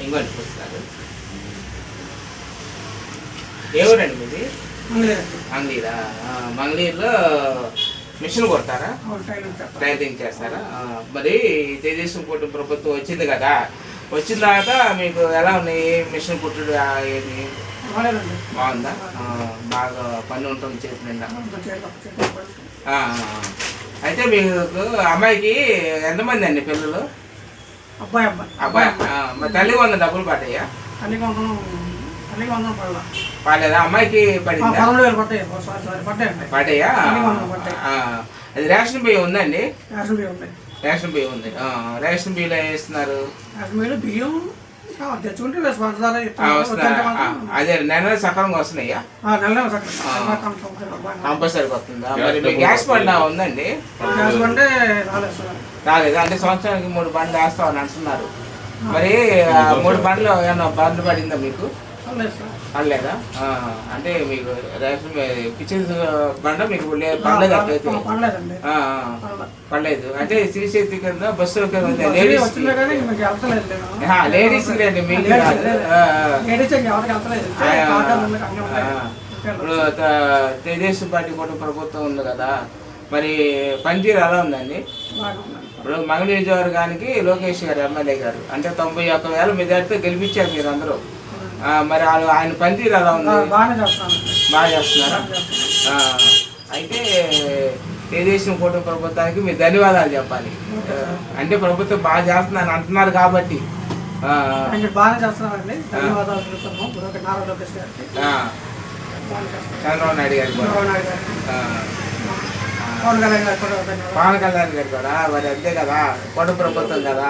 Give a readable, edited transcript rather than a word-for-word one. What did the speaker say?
ఇంకోటి పుస్తకాలు. ఏ ఊరండి మీది? మంగళీరా? మంగళీరులో మిషన్ కొడతారా? టైలరింగ్ చేస్తారా? మరి తెలుగుదేశం కూటమి ప్రభుత్వం వచ్చింది కదా, వచ్చిన తర్వాత మీకు ఎలా ఉన్నాయి మిషన్ కుట్టుడు? ఏది బాగుందా? బాగా పని ఉంటుంది చేతి నిండా. అయితే మీకు అమ్మాయికి ఎంతమంది అండి పిల్లలు? అబ్బాయి. మరి తల్లి వంద డబ్బులు పడ్డాయా? పడలేదా? అమ్మాయికి పడిందా? పడ్డాయా? అది రేషన్ బియ్యం ఉందండి? రేషన్ బియ్యం ఉంది. రేషన్ బియ్యం వేస్తున్నారు. అదే నెల సకాలంగా వస్తున్నాయా? కంపల్సరీ వస్తుందా? మరి మీ గ్యాస్ బండ్ ఉందండి? రాలేదా? అంటే సంవత్సరానికి 3 బండ్లు వేస్తామని అంటున్నారు. మరి 3 బండ్లు ఏమన్నా బండ్లు పడిందా మీకు? పడలేదా? అంటే మీకు రేషన్ కిచెన్ బండ మీకు పడలేదు? అట్లయితే పడలేదు. అంటే శ్రీశక్తి కింద బస్సు లేడీస్ లేండి, మీకు ఇప్పుడు తెలుగుదేశం పార్టీ కూడా ప్రభుత్వం ఉంది కదా, మరి పనితీరు ఎలా ఉందండి? ఇప్పుడు మంగళ నియోజకవర్గానికి లోకేష్ గారు ఎమ్మెల్యే గారు అంటే 91,000 మెజార్టీతో గెలిపించారు మీరు అందరూ. మరి ఆయన పనితీరు ఎలా ఉంది? బాగా చేస్తున్నారా? అయితే తెలుగుదేశం కూటమి ప్రభుత్వానికి మీరు ధన్యవాదాలు చెప్పాలి. అంటే ప్రభుత్వం బాగా చేస్తున్నాను అంటున్నారు కాబట్టి. చంద్రబాబు నాయుడు గారికి పవన్ కళ్యాణ్ గారు కూడా మరి అంతే కదా, కూటమి ప్రభుత్వం కదా.